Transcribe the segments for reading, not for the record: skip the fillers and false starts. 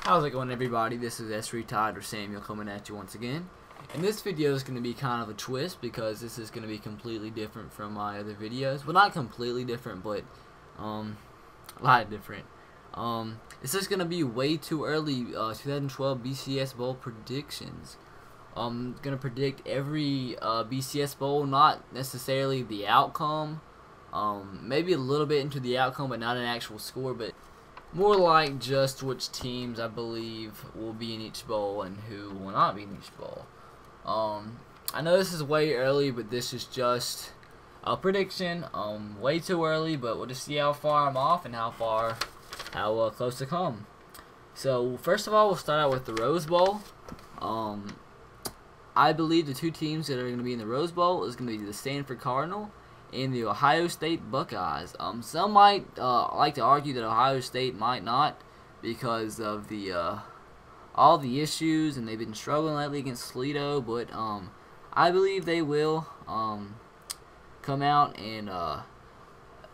How's it going, everybody? This is S3Tide or Samuel coming at you once again. And this video is going to be kind of a twist because this is going to be completely different from my other videos. Well, not completely different, but a lot different. This is going to be way too early 2012 BCS Bowl predictions. I'm going to predict every BCS Bowl, not necessarily the outcome. Maybe a little bit into the outcome, but not an actual score, but more like just which teams I believe will be in each bowl and who will not be in each bowl. I know this is way early, but this is just a prediction. Way too early, but we'll just see how far I'm off and how close to come. So first of all, we'll start out with the Rose Bowl. I believe the two teams that are going to be in the Rose Bowl is going to be the Stanford Cardinal and the Ohio State Buckeyes. Some might like to argue that Ohio State might not because of the all the issues, and they've been struggling lately against Toledo. But I believe they will come out, and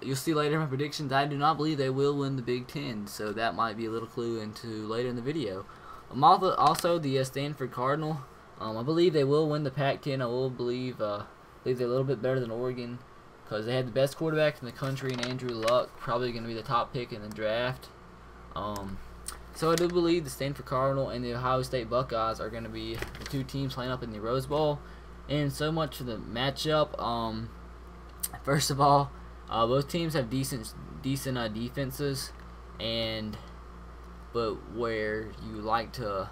you'll see later in my predictions. I do not believe they will win the Big Ten, so that might be a little clue into later in the video. Also the Stanford Cardinal. I believe they will win the Pac-10. I will believe they're a little bit better than Oregon, because they had the best quarterback in the country, and Andrew Luck, probably going to be the top pick in the draft. So I do believe the Stanford Cardinal and the Ohio State Buckeyes are going to be the two teams playing up in the Rose Bowl. And so much for the matchup. First of all, both teams have decent defenses, but where you like to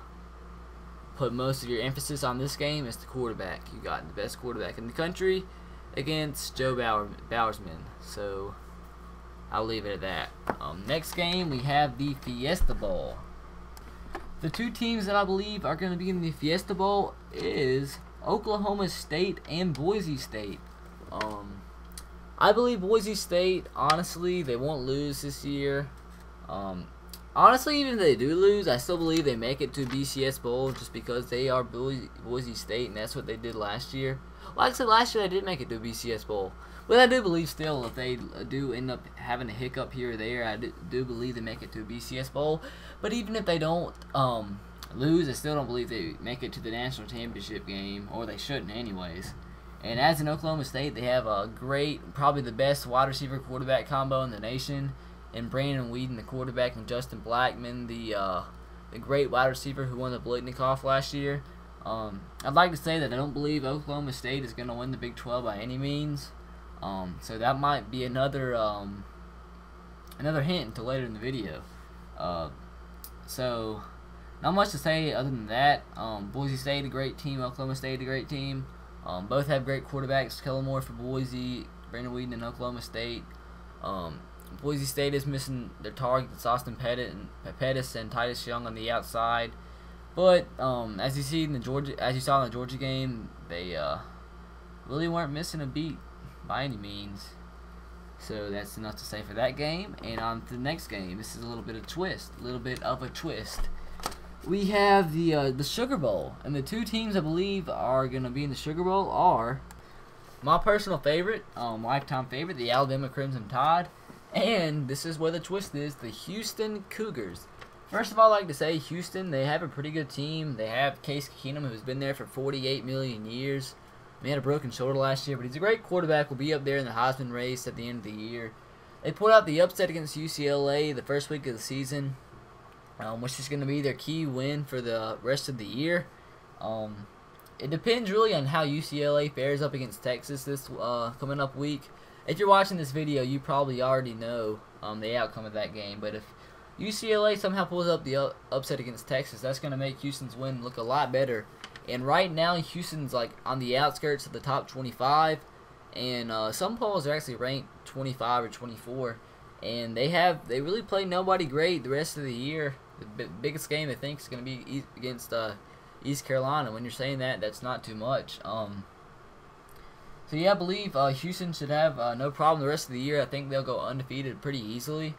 put most of your emphasis on this game is the quarterback. You got the best quarterback in the country against Joe Bowersman, so I'll leave it at that. Next game, we have the Fiesta Bowl. The two teams that I believe are going to be in the Fiesta Bowl is Oklahoma State and Boise State. I believe Boise State, honestly, they won't lose this year. Honestly, even if they do lose, I still believe they make it to BCS Bowl just because they are Boise State, and that's what they did last year. Like I said, last year they did make it to a BCS Bowl. But I do believe still if they do end up having a hiccup here or there, I do believe they make it to a BCS Bowl. But even if they don't lose, I still don't believe they make it to the national championship game, or they shouldn't anyways. And as in Oklahoma State, they have a great, probably the best wide receiver quarterback combo in the nation. And Brandon Weeden, the quarterback, and Justin Blackman, the great wide receiver who won the Blitnikoff last year. I'd like to say that I don't believe Oklahoma State is going to win the Big 12 by any means. So that might be another hint until later in the video. So not much to say other than that. Boise State, a great team. Oklahoma State, a great team. Both have great quarterbacks. Kellen Moore for Boise, Brandon Weeden in Oklahoma State. Boise State is missing their targets, Austin Pettis and Titus Young on the outside. But as you saw in the Georgia game, they really weren't missing a beat by any means. So that's enough to say for that game. And on to the next game. This is a little bit of a twist. We have the Sugar Bowl, and the two teams I believe are going to be in the Sugar Bowl are my personal favorite, lifetime favorite, the Alabama Crimson Tide. And this is where the twist is, the Houston Cougars. First of all, I'd like to say Houston, they have a pretty good team. They have Case Keenum, who's been there for 48 million years. He had a broken shoulder last year, but he's a great quarterback. Will be up there in the Heisman race at the end of the year. They pulled out the upset against UCLA the first week of the season, which is going to be their key win for the rest of the year. It depends really on how UCLA fares up against Texas this coming up week. If you're watching this video, you probably already know the outcome of that game. But if UCLA somehow pulls up the upset against Texas, that's going to make Houston's win look a lot better. And right now, Houston's like on the outskirts of the top 25, and some polls are actually ranked 25 or 24. And they really play nobody great the rest of the year. The biggest game I think is going to be against East Carolina. When you're saying that, that's not too much. So yeah, I believe Houston should have no problem the rest of the year. I think they'll go undefeated pretty easily.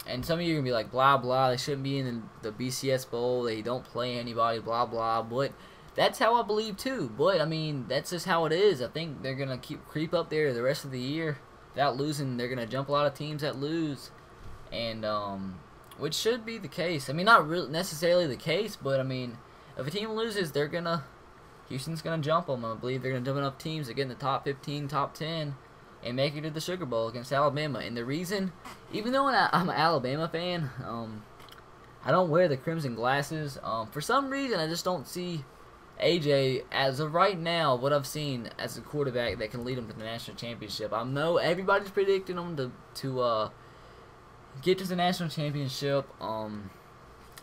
And some of you are going to be like, blah, blah, they shouldn't be in the BCS Bowl. They don't play anybody, blah, blah. But that's how I believe too. But, I mean, that's just how it is. I think they're going to creep up there the rest of the year without losing. They're going to jump a lot of teams that lose. And which should be the case. I mean, not really necessarily the case, but I mean, if a team loses, Houston's gonna jump them. I believe they're gonna jump enough teams to get in the top 15, top 10, and make it to the Sugar Bowl against Alabama. And the reason, even though I'm an Alabama fan, I don't wear the crimson glasses. For some reason, I just don't see AJ, as of right now, what I've seen as a quarterback that can lead them to the national championship. I know everybody's predicting them to get to the national championship.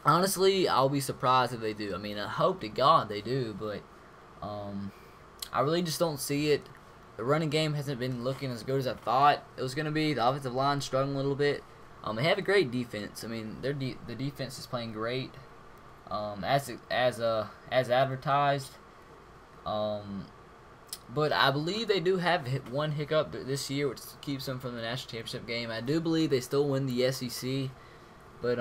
Honestly, I'll be surprised if they do. I mean, I hope to God they do, but I really just don't see it. The running game hasn't been looking as good as I thought it was going to be. The offensive line struggling a little bit. They have a great defense. I mean, the defense is playing great, as advertised. But I believe they do have one hiccup this year, which keeps them from the national championship game. I do believe they still win the SEC, but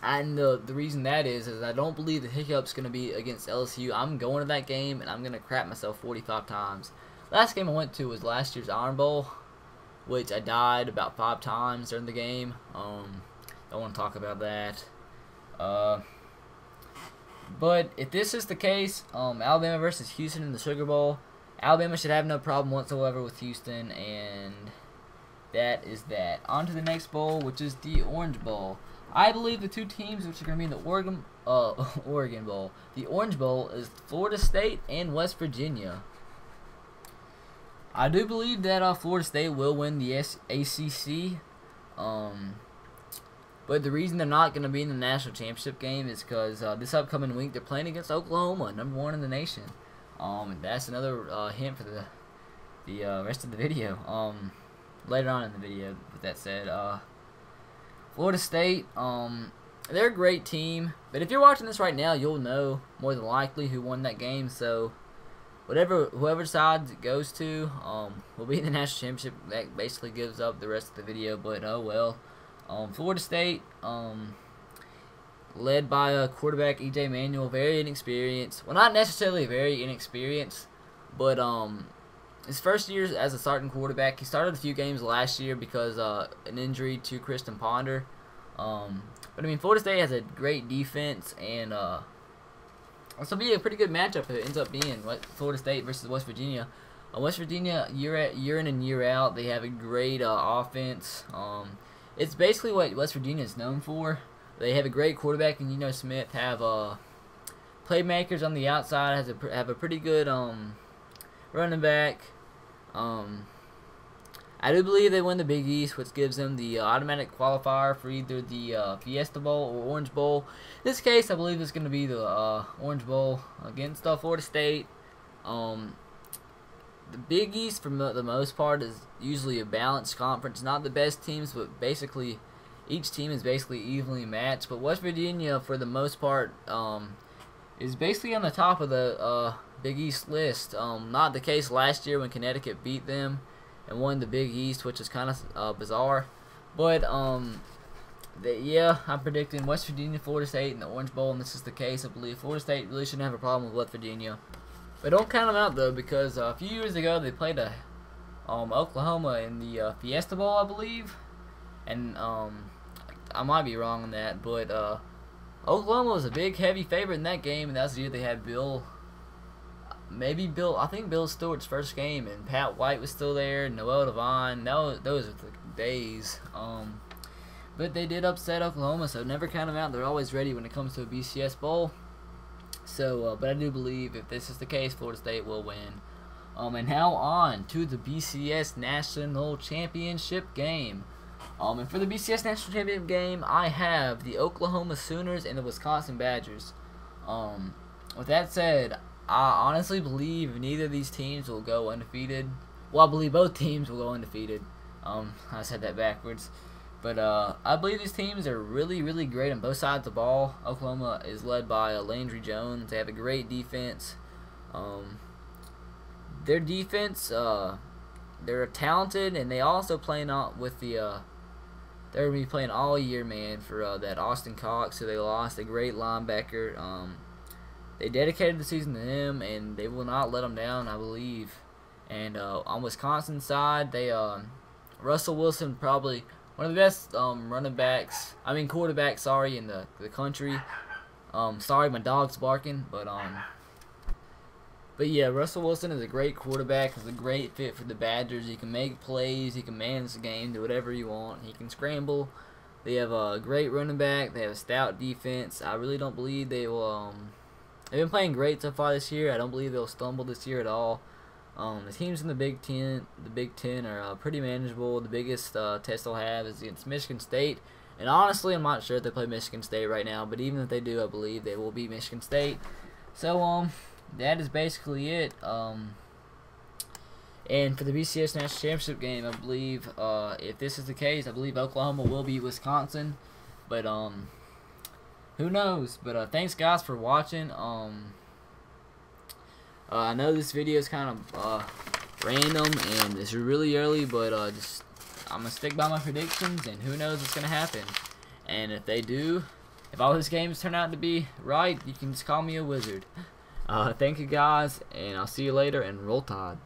and the reason that is I don't believe the hiccup's going to be against LSU. I'm going to that game, and I'm going to crap myself 45 times. Last game I went to was last year's Iron Bowl, which I died about 5 times during the game. Don't want to talk about that. But if this is the case, Alabama versus Houston in the Sugar Bowl, Alabama should have no problem whatsoever with Houston, and that is that. On to the next bowl, which is the Orange Bowl. I believe the two teams which are going to be in the Oregon Bowl. The Orange Bowl is Florida State and West Virginia. I do believe that Florida State will win the ACC. But the reason they're not going to be in the national championship game is because this upcoming week they're playing against Oklahoma, #1 in the nation. And that's another hint for the rest of the video. Later on in the video, with that said, Florida State, they're a great team. But if you're watching this right now, you'll know more than likely who won that game. So whoever side it goes to will be in the national championship. That basically gives up the rest of the video. But oh well. Florida State, led by a quarterback, E.J. Manuel, very inexperienced. Well, not necessarily very inexperienced, but his first year as a starting quarterback, he started a few games last year because an injury to Kristen Ponder. But I mean, Florida State has a great defense, and this will be a pretty good matchup if it ends up being Florida State versus West Virginia. West Virginia, year in and year out, they have a great offense. It's basically what West Virginia is known for. They have a great quarterback in Geno Smith, have playmakers on the outside, have a pretty good running back. I do believe they win the Big East, which gives them the automatic qualifier for either the Fiesta Bowl or Orange Bowl. In this case, I believe it's going to be the Orange Bowl against Florida State. The Big East, for the most part, is usually a balanced conference. Not the best teams, but basically each team is basically evenly matched. But West Virginia, for the most part, is basically on the top of the Big East list. Not the case last year when Connecticut beat them and won the Big East, which is kind of bizarre. But yeah, I'm predicting West Virginia, Florida State in the Orange Bowl, and this is the case. I believe Florida State really shouldn't have a problem with West Virginia. But don't count them out, though, because a few years ago they played Oklahoma in the Fiesta Bowl, I believe. And I might be wrong on that, but Oklahoma was a big, heavy favorite in that game, and that's the year they had I think Bill Stewart's first game, and Pat White was still there, Noel Devine. Those are the days. But they did upset Oklahoma, so never count them out. They're always ready when it comes to a BCS Bowl. So, but I do believe if this is the case, Florida State will win. And now on to the BCS National Championship game. And for the BCS National Championship game, I have the Oklahoma Sooners and the Wisconsin Badgers. With that said, I honestly believe neither of these teams will go undefeated. Well, I believe both teams will go undefeated. I said that backwards. But I believe these teams are really, really great on both sides of the ball. Oklahoma is led by Landry Jones. They have a great defense. Their defense, they're talented, and they also playing out with the they're going to be playing all year, man, for that Austin Cox, who they lost, a great linebacker. They dedicated the season to him, and they will not let him down, I believe. And on Wisconsin's side, they Russell Wilson probably one of the best quarterbacks, sorry, in the country. Sorry, my dog's barking, but yeah, Russell Wilson is a great quarterback. He's a great fit for the Badgers. He can make plays. He can manage the game, do whatever you want. He can scramble. They have a great running back. They have a stout defense. I really don't believe they will. They've been playing great so far this year. I don't believe they'll stumble this year at all. The teams in the Big Ten are pretty manageable. The biggest test they'll have is against Michigan State. And honestly, I'm not sure if they play Michigan State right now. But even if they do, I believe they will beat Michigan State. So that is basically it. And for the BCS National Championship game, I believe if this is the case, I believe Oklahoma will beat Wisconsin. But who knows? But thanks guys for watching. I know this video is kind of random and it's really early, but I'm gonna stick by my predictions, and who knows what's gonna happen. And if they do, if all these games turn out to be right, you can just call me a wizard. Thank you guys, and I'll see you later, and roll Tide.